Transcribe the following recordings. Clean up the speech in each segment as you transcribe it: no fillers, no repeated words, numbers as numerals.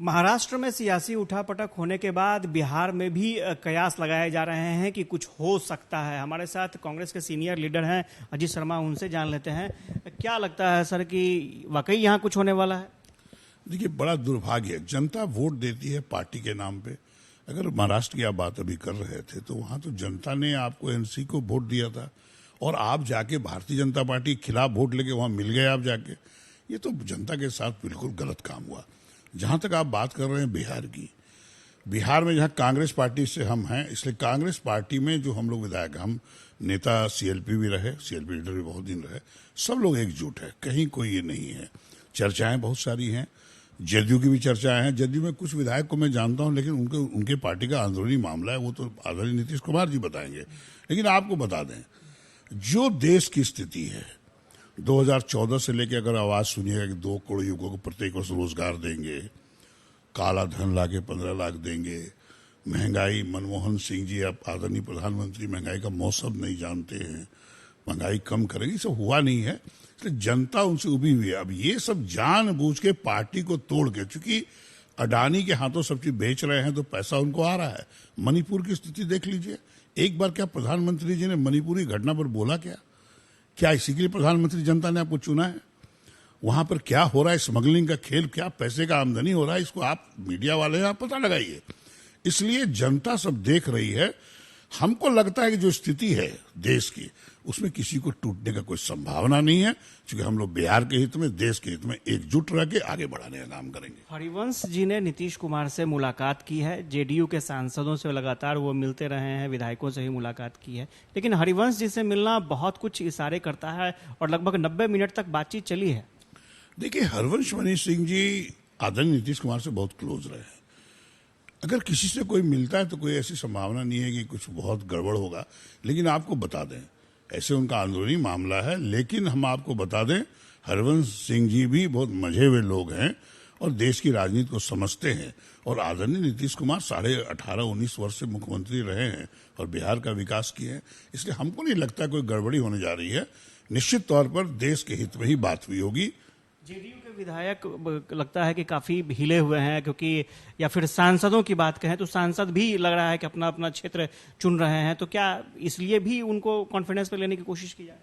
महाराष्ट्र में सियासी उठापटक होने के बाद बिहार में भी कयास लगाए जा रहे हैं कि कुछ हो सकता है। हमारे साथ कांग्रेस के सीनियर लीडर हैं अजीत शर्मा, उनसे जान लेते हैं। क्या लगता है सर कि वाकई यहाँ कुछ होने वाला है? देखिए, बड़ा दुर्भाग्य है, जनता वोट देती है पार्टी के नाम पे। अगर महाराष्ट्र की आप बात अभी कर रहे थे तो वहां तो जनता ने आपको एनसी को वोट दिया था और आप जाके भारतीय जनता पार्टी के खिलाफ वोट लेके वहां मिल गए आप जाके। ये तो जनता के साथ बिल्कुल गलत काम हुआ। जहां तक आप बात कर रहे हैं बिहार की, बिहार में जहां कांग्रेस पार्टी से हम हैं, इसलिए कांग्रेस पार्टी में जो हम लोग विधायक, हम नेता सीएलपी भी रहे, सीएलपी लीडर भी बहुत दिन रहे, सब लोग एकजुट है, कहीं कोई ये नहीं है। चर्चाएं बहुत सारी हैं, जदयू की भी चर्चाएं हैं। जदयू में कुछ विधायक को मैं जानता हूं, लेकिन उनके पार्टी का अंदरूनी मामला है, वो तो आदरणीय नीतीश कुमार जी बताएंगे। लेकिन आपको बता दें, जो देश की स्थिति है 2014 से लेकर, अगर आवाज सुनिएगा कि 2 करोड़ युवकों को प्रत्येक वर्ष रोजगार देंगे, काला धन लाके 15 लाख देंगे, महंगाई, मनमोहन सिंह जी अब आदरणीय प्रधानमंत्री महंगाई का मौसम नहीं जानते हैं, महंगाई कम करेगी, सब हुआ नहीं है। इसलिए जनता उनसे उभी हुई है। अब ये सब जानबूझ के पार्टी को तोड़ के, चूंकि अडानी के हाथों सब चीज बेच रहे हैं तो पैसा उनको आ रहा है। मणिपुर की स्थिति देख लीजिए, एक बार क्या प्रधानमंत्री जी ने मणिपुर की घटना पर बोला क्या इसी के लिए प्रधानमंत्री जनता ने आपको चुना है? वहां पर क्या हो रहा है, स्मगलिंग का खेल, क्या पैसे का आमदनी हो रहा है, इसको आप मीडिया वाले आप पता लगाइए। इसलिए जनता सब देख रही है। हमको लगता है कि जो स्थिति है देश की, उसमें किसी को टूटने का कोई संभावना नहीं है, क्योंकि हम लोग बिहार के हित में, देश के हित में एकजुट रह के आगे बढ़ाने का काम करेंगे। हरिवंश जी ने नीतीश कुमार से मुलाकात की है, जेडीयू के सांसदों से लगातार वो मिलते रहे हैं, विधायकों से ही मुलाकात की है, लेकिन हरिवंश जी से मिलना बहुत कुछ इशारे करता है और लगभग 90 मिनट तक बातचीत चली है। देखिए, हरिवंश मनीष सिंह जी आदरणीय नीतीश कुमार से बहुत क्लोज रहे हैं। अगर किसी से कोई मिलता है तो कोई ऐसी संभावना नहीं है कि कुछ बहुत गड़बड़ होगा। लेकिन आपको बता दें, ऐसे उनका अंदरूनी मामला है, लेकिन हम आपको बता दें, हरिवंश सिंह जी भी बहुत मजे हुए लोग हैं और देश की राजनीति को समझते हैं। और आदरणीय नीतीश कुमार 18-19 वर्ष से मुख्यमंत्री रहे हैं और बिहार का विकास किए हैं। इसलिए हमको नहीं लगता कोई गड़बड़ी होने जा रही है। निश्चित तौर पर देश के हित में ही बात हुई होगी। जेडीयू के विधायक लगता है कि काफी हिले हुए हैं, क्योंकि या फिर सांसदों की बात कहें तो सांसद भी लग रहा है कि अपना अपना क्षेत्र चुन रहे हैं, तो क्या इसलिए भी उनको कॉन्फिडेंस पे लेने की कोशिश की जाए?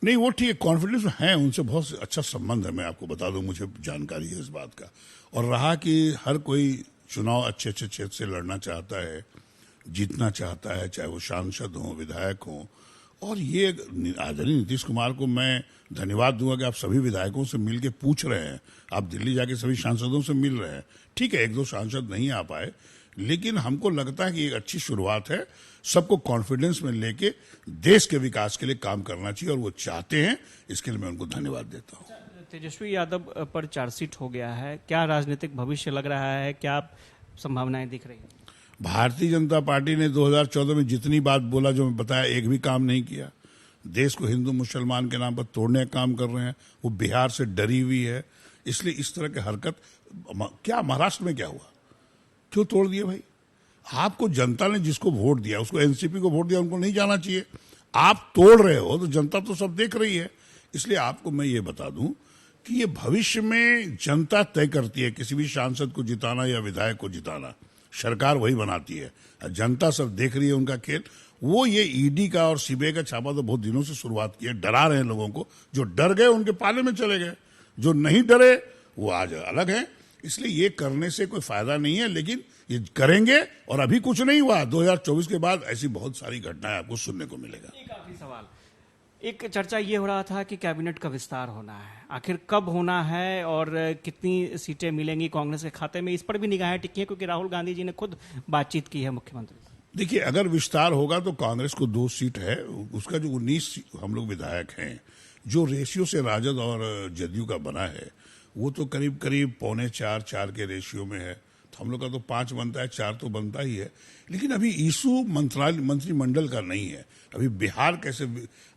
नहीं, वो ठीक है, कॉन्फिडेंस है, उनसे बहुत अच्छा संबंध है। मैं आपको बता दूं, मुझे जानकारी है इस बात का। और रहा कि हर कोई चुनाव अच्छे अच्छे क्षेत्र से लड़ना चाहता है, जीतना चाहता है, चाहे वो सांसद हो, विधायक हो। और ये आदरणीय नीतीश कुमार को मैं धन्यवाद दूंगा कि आप सभी विधायकों से मिल के पूछ रहे हैं, आप दिल्ली जाके सभी सांसदों से मिल रहे हैं। ठीक है, 1-2 सांसद नहीं आ पाए, लेकिन हमको लगता है कि एक अच्छी शुरुआत है। सबको कॉन्फिडेंस में लेके देश के विकास के लिए काम करना चाहिए और वो चाहते हैं। इसके लिए मैं उनको धन्यवाद देता हूँ। तेजस्वी यादव पर चार्जशीट हो गया है, क्या राजनीतिक भविष्य लग रहा है, क्या संभावनाएं दिख रही है? भारतीय जनता पार्टी ने 2014 में जितनी बात बोला, जो मैं बताया, एक भी काम नहीं किया। देश को हिंदू मुसलमान के नाम पर तोड़ने का काम कर रहे हैं। वो बिहार से डरी हुई है, इसलिए इस तरह की हरकत। क्या महाराष्ट्र में क्या हुआ, क्यों तोड़ दिए भाई? आपको जनता ने जिसको वोट दिया, उसको एनसीपी को वोट दिया, उनको नहीं जाना चाहिए। आप तोड़ रहे हो तो जनता तो सब देख रही है। इसलिए आपको मैं ये बता दूं कि ये भविष्य में जनता तय करती है, किसी भी सांसद को जिताना या विधायक को जिताना सरकार वही बनाती है। जनता सब देख रही है उनका खेल। वो ये ईडी का और सीबीआई का छापा तो बहुत दिनों से शुरुआत की है, डरा रहे हैं लोगों को। जो डर गए उनके पाले में चले गए, जो नहीं डरे वो आज अलग है। इसलिए ये करने से कोई फायदा नहीं है, लेकिन ये करेंगे। और अभी कुछ नहीं हुआ, 2024 के बाद ऐसी बहुत सारी घटनाएं आपको सुनने को मिलेगा। एक आखिरी सवाल, एक चर्चा ये हो रहा था कि कैबिनेट का विस्तार होना है, आखिर कब होना है और कितनी सीटें मिलेंगी कांग्रेस के खाते में, इस पर भी निगाहें टिकी हैं, क्योंकि राहुल गांधी जी ने खुद बातचीत की है मुख्यमंत्री से। देखिए, अगर विस्तार होगा तो कांग्रेस को 2 सीट है, उसका जो 19 हम लोग विधायक हैं, जो रेशियो से राजद और जदयू का बना है, वो तो करीब करीब 3.25-4 के रेशियो में है। तो हम लोग का तो 5 बनता है, 4 तो बनता ही है। लेकिन अभी इशू मंत्रिमंडल का नहीं है। अभी बिहार कैसे,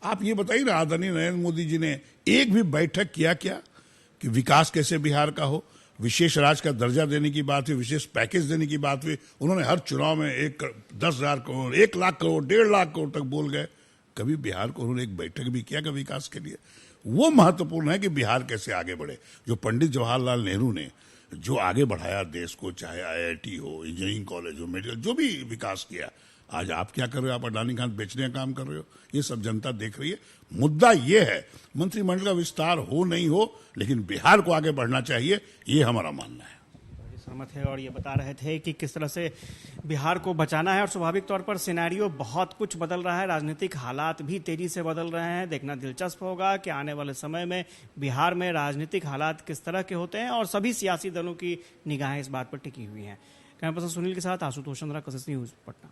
आप ये बताइए ना, आदरणीय नरेंद्र मोदी जी ने एक भी बैठक किया क्या कि विकास कैसे बिहार का हो? विशेष राज्य का दर्जा देने की बात हुई, विशेष पैकेज देने की बात हुई। उन्होंने हर चुनाव में 10,000 करोड़, 1 लाख करोड़, 1.5 लाख करोड़ तक बोल गए। कभी बिहार को उन्होंने एक बैठक भी किया कि विकास के लिए? वो महत्वपूर्ण है कि बिहार कैसे आगे बढ़े। जो पंडित जवाहरलाल नेहरू ने जो आगे बढ़ाया देश को, चाहे आईआईटी हो, इंजीनियरिंग कॉलेज हो, मेडिकल, जो भी विकास किया, आज आप क्या कर रहे हो? आप अडानी खान बेचने का काम कर रहे हो। ये सब जनता देख रही है। मुद्दा ये है मंत्रिमंडल का विस्तार हो नहीं हो, लेकिन बिहार को आगे बढ़ना चाहिए, ये हमारा मानना है। सहमत है और ये बता रहे थे कि किस तरह से बिहार को बचाना है और स्वाभाविक तौर पर सिनेरियो बहुत कुछ बदल रहा है, राजनीतिक हालात भी तेजी से बदल रहे हैं। देखना दिलचस्प होगा कि आने वाले समय में बिहार में राजनीतिक हालात किस तरह के होते हैं और सभी सियासी दलों की निगाहें इस बात पर टिकी हुई हैं। कैमरा पर्सन सुनील के साथ आशुतोष चंद्रा, कसस न्यूज, पटना।